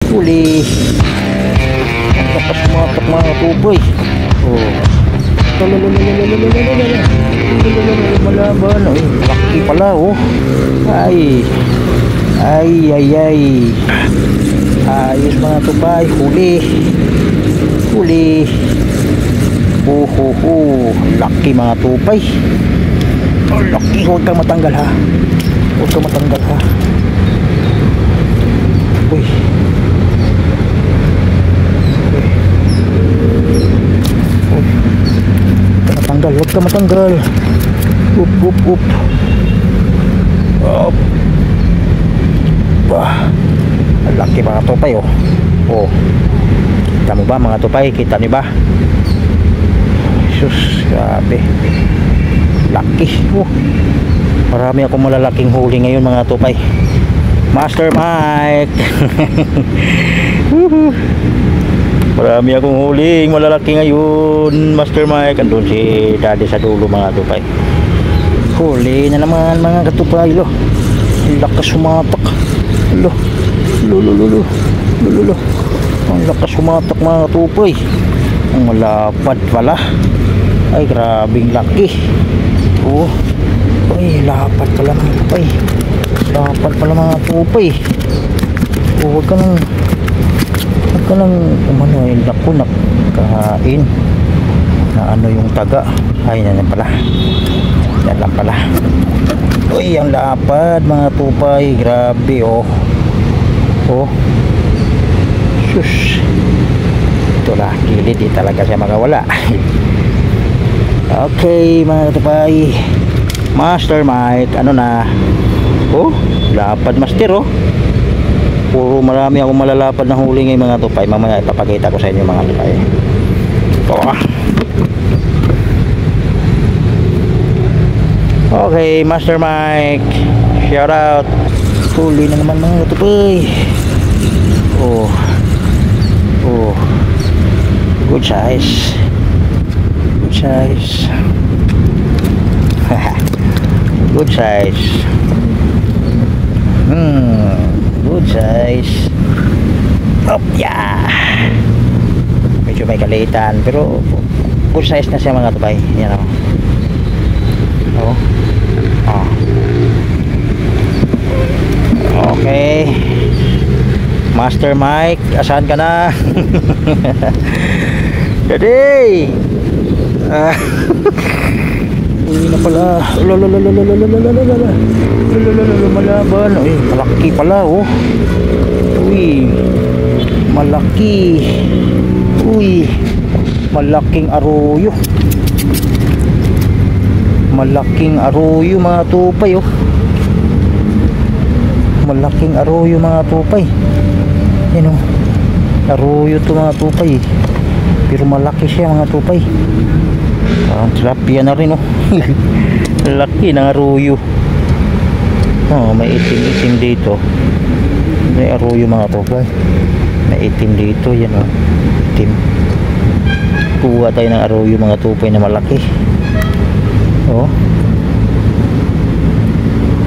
Huli. Tapos sumatak mga tuboy. Oh. Malaban. Ay, laki pala oh. Ay. Ayos mga tupay. Huli. Laki mga tupay. Oh, laki. Huwag kang matanggal ha. Uy. Huwag ka matanggal. Up. Wah. Ang laki mga tupay oh. Oh. Kita mo ba mga tupay? Kita niyo ba? Sus, grabe. Laki. Oh. Marami akong malalaking huli ngayon mga tupay. Master Mike. Marami akong huling malalaki ngayon, Master Mike. Andun si Daddy sa dulo mga tupay. Huli na naman mga katupay lo. Ang lakas sumatak. Lo. Ang lakas sumatak mga katupay. Ang malapad pala. Ay grabing laki. Oh. Ay lapad pala mga tupay. Lapad pala mga tupay. Oh, huwag ka nang umano yung lako nakain na ano yung taga. Ay yan pala. Yan lang pala. Uy, ang lapad mga tupay. Grabe oh. Oh. Sus. Ito lah, kilid. Di talaga siya makawala. Okay mga tupay. Master Mike, ano na? Oh, lapad master oh. Puro marami akong malalapad na huli ngayon mga tupay. Mamaya ipapakita ko sa inyo mga tupay. Oh. Okay, Master Mike, shout out. Huli na naman mga tupay. Oh. Good size. Good size. Good size. Up, yeah. Medyo may kalitan pero good size na siya mga tupay. Yan oh. Okay. Master Mike, asahan ka na? Daddy. Uy na pala. Malaban. Uy, malaki pala oh. Uy, malaki. Uy, malaking aroyo. Malaking aroyo mga tupay oh. Malaking aroyo mga tupay. Yan oh. Aroyo to mga tupay. Pero malaki siya mga tupay. Ang tilapia na rin oh. Laki ng aroyo. Oh, may itim-itim dito. May aroyo mga tupay. May itim dito, yan oh. Itim. Kuha tayo ng aroyo mga tupay na malaki. Oh.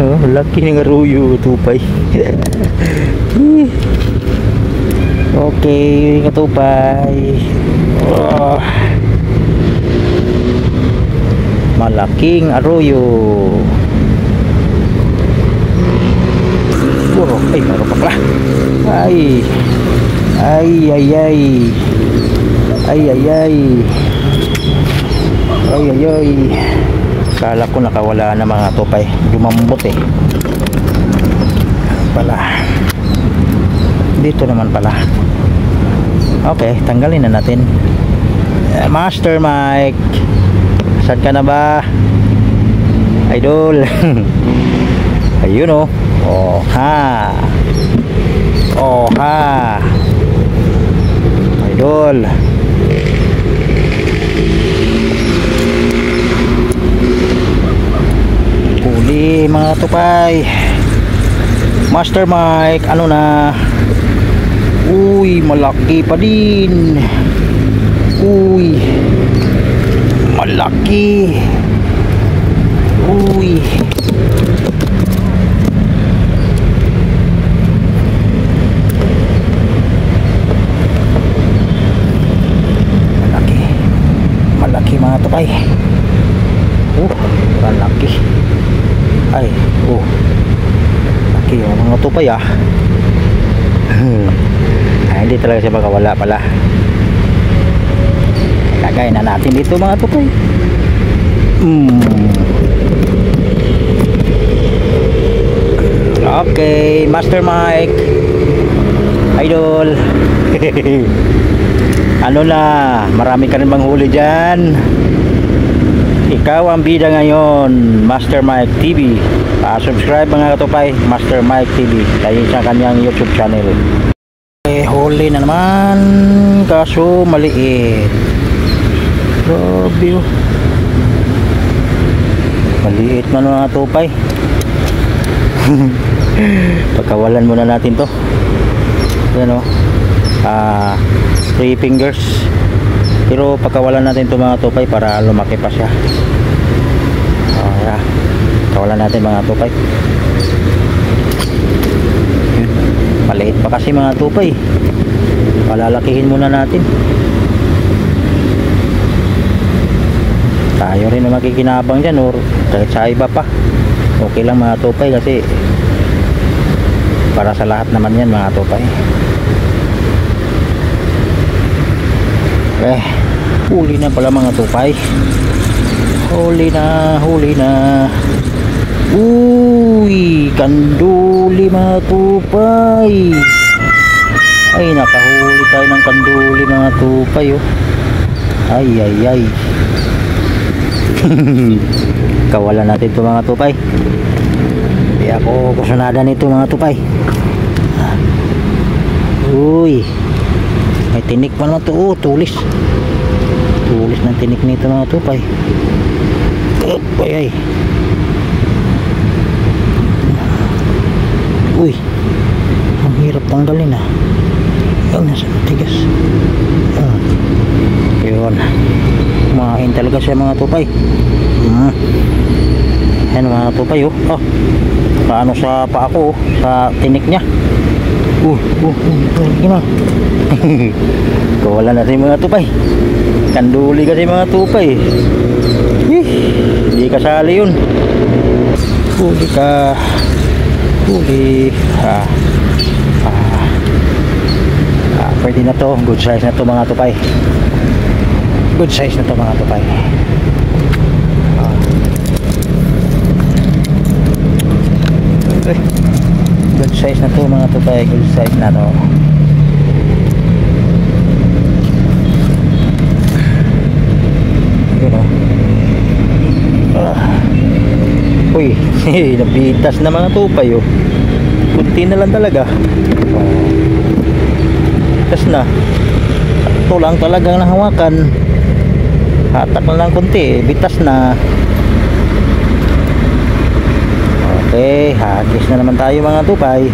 Oh, laki ng aroyo tupay. Okay, katupay. Oh. Malaking aroyo. Puro, meron pa pala. Ay. Kala ko nakawala na mga tupay. Lumambot eh. Pala. Dito naman pala. Okay, tanggalin na natin. Master Mike, saan ka na ba? Idol. Ayun oh. Oh ha. Idol. Huli mga tupay. Master Mike, ano na? Uy, malaki pa din. Uy, malaki. Uy. mga tupay ah. Hindi talaga siya makawala pala. Lagay na natin dito mga tupay. Okay, Master Mike Idol. Ano na, marami ka rin bang huli dyan? Ikaw ang bida ngayon, Master Mike TV. Subscribe mga katupay, Master Mike TV. Dahil sa kanyang YouTube channel. Huli na naman, kaso maliit. Grabe oh. Maliit man mga katupay. Pagkawalan muna natin to. Yan o. 3 fingers. Pero pagkawalan natin to mga tupay para lumaki pa siya. Yeah. Pagkawalan natin mga tupay. Maliit pa kasi mga tupay. Palalakihin muna natin. Tayo rin na makikinabang dyan or kahit sa iba pa. Okay lang mga tupay kasi para sa lahat naman yan mga tupay. Huli na pala mga tupay. Huli na, huli na. Uy, kanduli mga tupay. Ay, nakahuli tayo ng kanduli mga tupay oh. Ay, ay, ay. Kawalan natin ito mga tupay. Hindi ako kusunada nito mga tupay. Uy, may tinik pa naman ito oh, tulis. Tulis ng tinik nito mga tupay. Ay, ay. Uy, ang hirap tanggalin ah. Yan, nasa matigas. Yun, kumain talaga siya mga tupay. Yan mga tupay oh. Paano sa paa ko oh, sa tinik niya. Gina. Kawalan natin mga tupay. Kanduli kasi mga tupay. Hindi kasali yun. Huli ka. Huli. Pwede na to. Good size na to mga tupay. Good size na to mga tupay. Good size na to mga tupay. Good size na to. Yun o. Uy, nabitas na mga tupay oh. Kunti na lang talaga. Bitas na. Ito lang talagang nahawakan. Hatak na lang kunti, bitas na. Okay, hagis na naman tayo mga tupay.